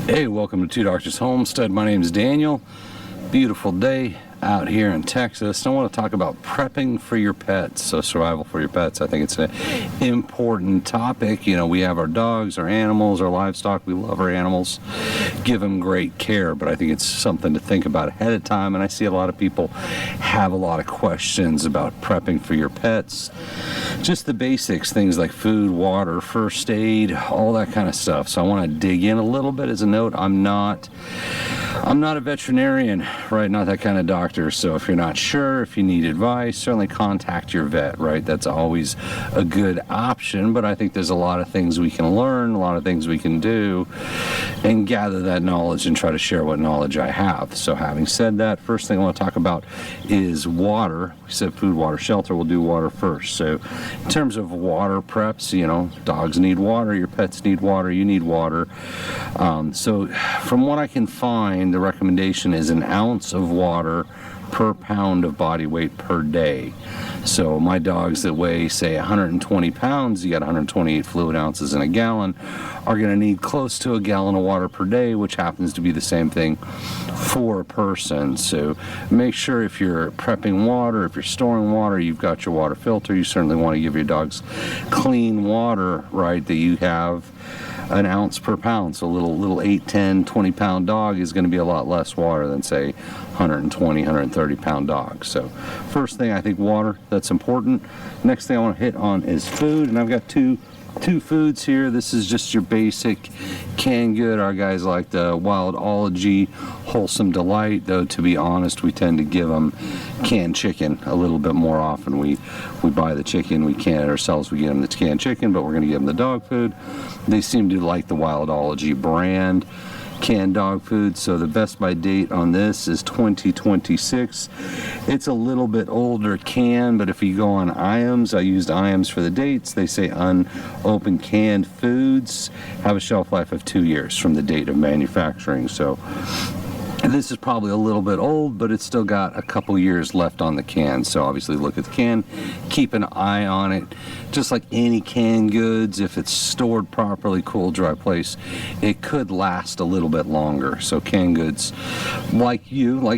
Hey, welcome to Two Doctors Homestead. My name is Daniel. Beautiful day out here in Texas. I want to talk about prepping for your pets, so survival for your pets. I think it's an important topic. You know, we have our dogs, our animals, our livestock. We love our animals, give them great care, but I think it's something to think about ahead of time. And I see a lot of people have a lot of questions about prepping for your pets. Just the basics, things like food, water, first aid, all that kind of stuff. So I want to dig in a little bit. As a note, I'm not a veterinarian, right? Not that kind of doctor. So if you're not sure, if you need advice, certainly contact your vet, right? That's always a good option. But I think there's a lot of things we can learn, a lot of things we can do, and gather that knowledge and try to share what knowledge I have. So having said that, first thing I want to talk about is water. We said food, water, shelter. We'll do water first. So in terms of water preps, you know, dogs need water, your pets need water, you need water. So from what I can find, the recommendation is an ounce of water per pound of body weight per day. So my dogs that weigh, say, 120 pounds, you got 128 fluid ounces in a gallon, are going to need close to a gallon of water per day, which happens to be the same thing for a person. So make sure if you're prepping water, if you're storing water, you've got your water filter. You certainly want to give your dogs clean water, right, that you have an ounce per pound. So a little 8, 10, 20 pound dog is going to be a lot less water than, say, 120, 130 pound dog. So first thing, I think water, that's important. Next thing I want to hit on is food, and I've got two foods here. This is just your basic canned good. Our guys like the Wildology Wholesome Delight, though to be honest, we tend to give them canned chicken a little bit more often. We buy the chicken, we can it ourselves, we get them the canned chicken, but we're going to give them the dog food. They seem to like the Wildology brand canned dog food. So the best by date on this is 2026. It's a little bit older can, but if you go on IAMS, I used IAMS for the dates, they say unopened canned foods have a shelf life of 2 years from the date of manufacturing. So this is probably a little bit old, but it's still got a couple years left on the can. So obviously look at the can, keep an eye on it. Just like any canned goods, if it's stored properly, cool, dry place, it could last a little bit longer. So canned goods, like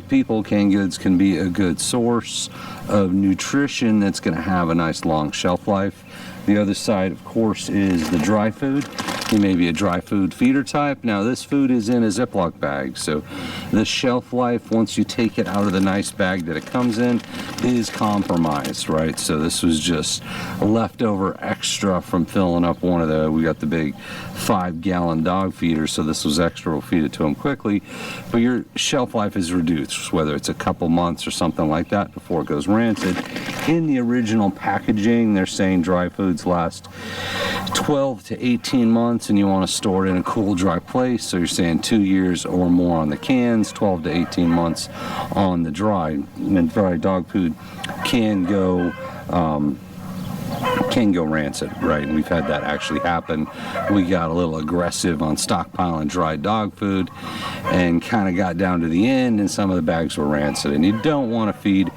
people, canned goods can be a good source of nutrition that's going to have a nice long shelf life. The other side, of course, is the dry food. You may be a dry food feeder type. Now this food is in a Ziploc bag, so the shelf life, once you take it out of the nice bag that it comes in, is compromised, right? So this was just leftover extra from filling up we got the big 5-gallon dog feeder, so this was extra. We'll feed it to them quickly, but your shelf life is reduced, whether it's a couple months or something like that before it goes rancid. In the original packaging, they're saying dry foods last 12 to 18 months, and you want to store it in a cool, dry place. So you're saying 2 years or more on the cans, 12 to 18 months on the dry. And dry dog food can go rancid, right? And we've had that actually happen. We got a little aggressive on stockpiling dry dog food and kind of got down to the end, and some of the bags were rancid. And you don't want to feed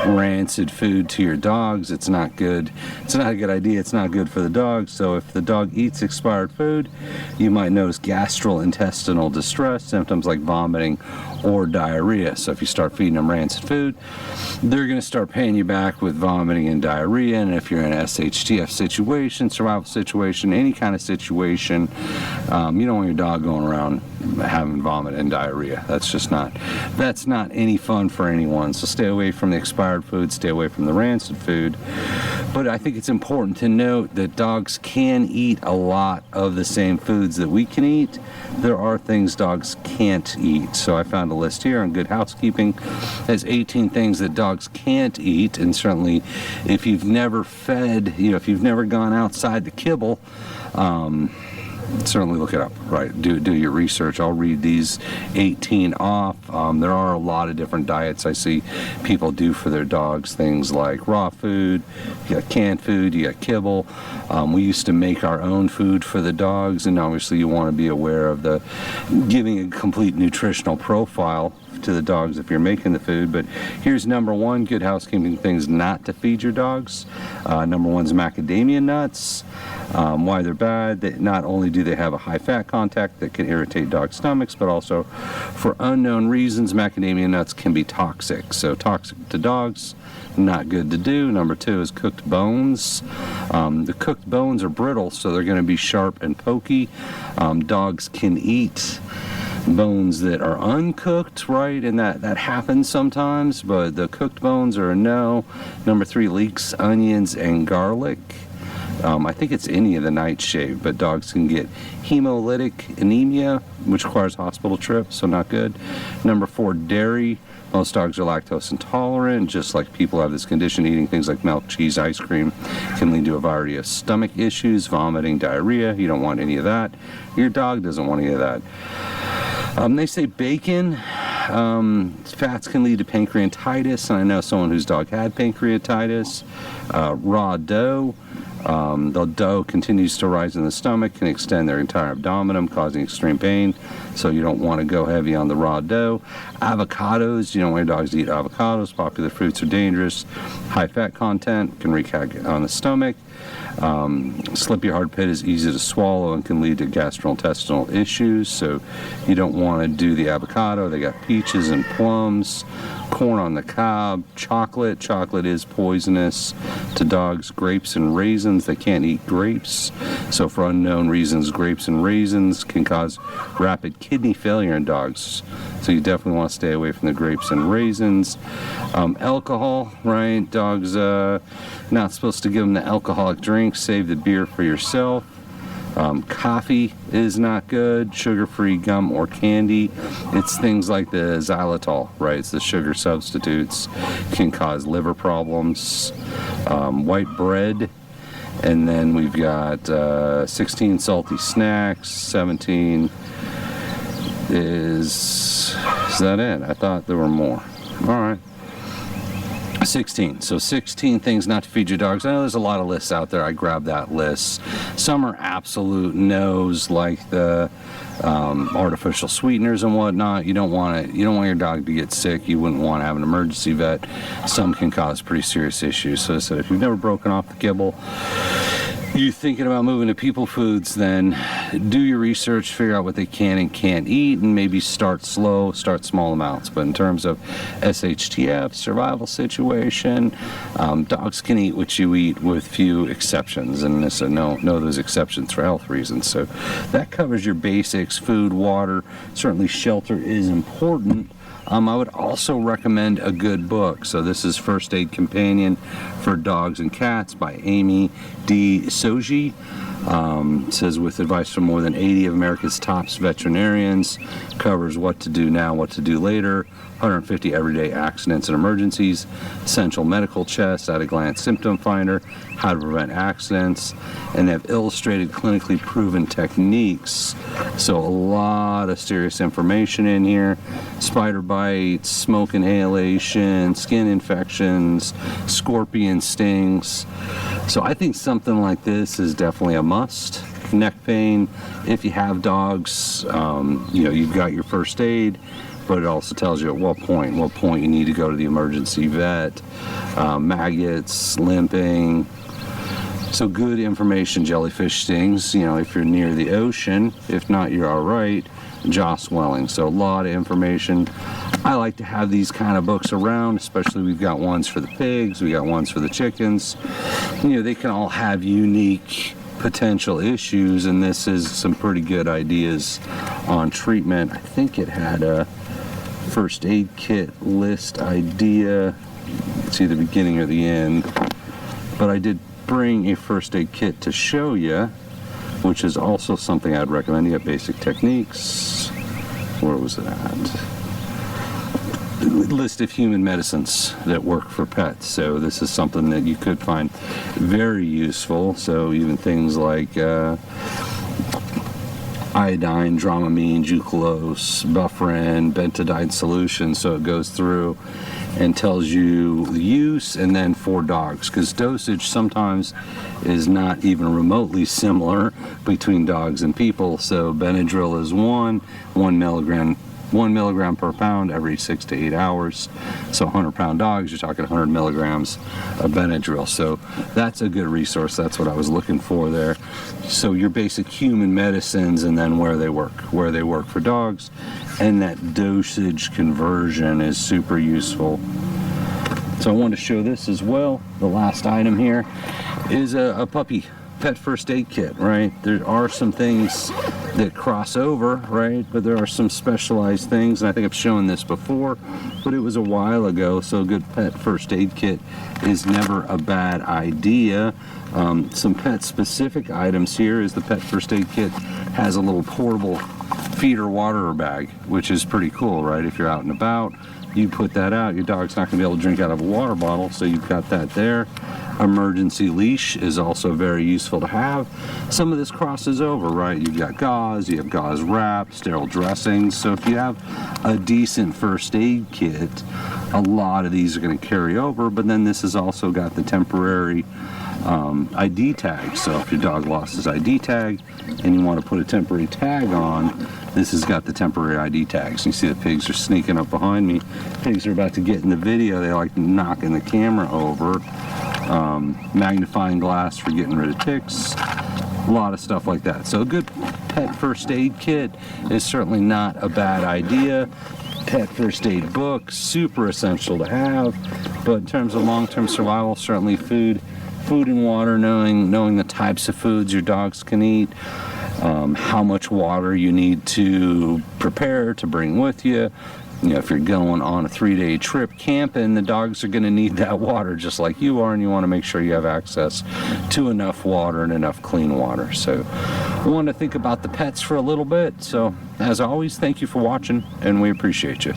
rancid food to your dogs. It's not good. It's not a good idea. It's not good for the dog. So if the dog eats expired food, you might notice gastrointestinal distress, symptoms like vomiting or diarrhea. So if you start feeding them rancid food, they're going to start paying you back with vomiting and diarrhea. And if you're in an Shtf situation, survival situation, any kind of situation, you don't want your dog going around having vomit and diarrhea. That's not any fun for anyone. So stay away from the expired food, stay away from the rancid food. But I think it's important to note that dogs can eat a lot of the same foods that we can eat. There are things dogs can't eat. So I found a list here on Good Housekeeping. It has 18 things that dogs can't eat, and certainly if you've never fed, if you've never gone outside the kibble, certainly look it up, right? Do your research. I'll read these 18 off. There are a lot of different diets I see people do for their dogs, things like raw food, you got canned food, you got kibble. We used to make our own food for the dogs, and obviously you want to be aware of giving a complete nutritional profile to the dogs if you're making the food. But here's number one, Good Housekeeping things not to feed your dogs. Number one is macadamia nuts. Why they're bad: that not only do they have a high fat content that can irritate dogs' stomachs, but also for unknown reasons macadamia nuts can be toxic. So toxic to dogs, not good to do. Number 2 is cooked bones. The cooked bones are brittle, so they're going to be sharp and pokey. Dogs can eat bones that are uncooked, right? And that happens sometimes, but the cooked bones are a no. Number 3, leeks, onions, and garlic. I think it's any of the nightshade, but dogs can get hemolytic anemia, which requires hospital trips, so not good. Number 4, dairy. Most dogs are lactose intolerant, just like people have this condition. Eating things like milk, cheese, ice cream can lead to a variety of stomach issues, vomiting, diarrhea. You don't want any of that. Your dog doesn't want any of that. They say bacon. Fats can lead to pancreatitis, and I know someone whose dog had pancreatitis. Raw dough. The dough continues to rise in the stomach, can extend their entire abdomen, causing extreme pain, so you don't want to go heavy on the raw dough. Avocados, you don't want your dogs to eat avocados. Popular fruits are dangerous. High fat content can wreak havoc on the stomach. Slippy hard pit is easy to swallow and can lead to gastrointestinal issues, so you don't want to do the avocado. They got peaches and plums, corn on the cob, chocolate. Chocolate is poisonous to dogs. Grapes and raisins, they can't eat grapes, so for unknown reasons, grapes and raisins can cause rapid kidney failure in dogs, so you definitely want to stay away from the grapes and raisins. Alcohol, right? Dogs, not supposed to give them the alcoholic drinks. Save the beer for yourself. Coffee is not good. Sugar-free gum or candy. It's things like the xylitol, right? It's the sugar substitutes, can cause liver problems. White bread. And then we've got 16 salty snacks. 17 is that it? I thought there were more. All right. 16. So 16 things not to feed your dogs. I know there's a lot of lists out there. I grabbed that list. Some are absolute no's, like the artificial sweeteners and whatnot. You don't want your dog to get sick. You wouldn't want to have an emergency vet. Some can cause pretty serious issues. So I said, if you've never broken off the kibble, you're thinking about moving to people foods, then do your research, figure out what they can and can't eat, and maybe start slow, start small amounts. But in terms of SHTF, survival situation, dogs can eat what you eat with few exceptions, and so know those exceptions for health reasons. So that covers your basics: food, water, certainly shelter is important. I would also recommend a good book. So this is First Aid Companion for Dogs and Cats by Amy D. Soji. It says, with advice from more than 80 of America's top veterinarians, covers what to do now, what to do later, 150 everyday accidents and emergencies, essential medical checks, at-a-glance symptom finder, how to prevent accidents, and they have illustrated clinically proven techniques. So a lot of serious information in here: spider bites, smoke inhalation, skin infections, scorpion stings. So I think something like this is definitely a must. Neck pain, if you have dogs, you've got your first aid, but it also tells you at what point you need to go to the emergency vet. Maggots, limping. So good information. Jellyfish stings, if you're near the ocean. If not, you're all right. Jaw swelling. So a lot of information. I like to have these kind of books around, especially we've got ones for the pigs, we got ones for the chickens. They can all have unique potential issues, and this is some pretty good ideas on treatment. I think it had a first aid kit list idea. It's either the beginning or the end, but I did bring a first aid kit to show you, which is also something I'd recommend. You got basic techniques. Where was it at? List of human medicines that work for pets. So this is something that you could find very useful. So even things like iodine, Dramamine, Glucose, Bufferin, Betadine solution. So it goes through and tells you the use, and then for dogs, because dosage sometimes is not even remotely similar between dogs and people. So Benadryl is 1 milligram 1 milligram per pound every 6 to 8 hours. So 100-pound dogs, you're talking 100 milligrams of Benadryl. So that's a good resource. That's what I was looking for there. So your basic human medicines, and then where they work for dogs, and that dosage conversion is super useful. So I wanted to show this as well. The last item here is a puppy pet first aid kit, right? There are some things that cross over, right? But there are some specialized things, and I think I've shown this before, but it was a while ago, so a good pet first aid kit is never a bad idea. Some pet specific items here is the pet first aid kit has a little portable feeder water bag, which is pretty cool, right? If you're out and about, you put that out, your dog's not going to be able to drink out of a water bottle, so you've got that there. Emergency leash is also very useful to have. Some of this crosses over, right? You've got gauze, you have gauze wrap, sterile dressings. So if you have a decent first aid kit, a lot of these are going to carry over, but then this has also got the temporary ID tag. So if your dog lost his ID tag and you want to put a temporary tag on, this has got the temporary ID tags. You see the pigs are sneaking up behind me. Pigs are about to get in the video. They like knocking the camera over. Magnifying glass for getting rid of ticks. A lot of stuff like that. So a good pet first aid kit is certainly not a bad idea. Pet first aid book, super essential to have. But in terms of long-term survival, certainly food and water, knowing the types of foods your dogs can eat, how much water you need to prepare to bring with you. You know, if you're going on a 3-day trip camping, the dogs are going to need that water just like you are, and you want to make sure you have access to enough water and enough clean water. So we want to think about the pets for a little bit. So as always, thank you for watching, and we appreciate you.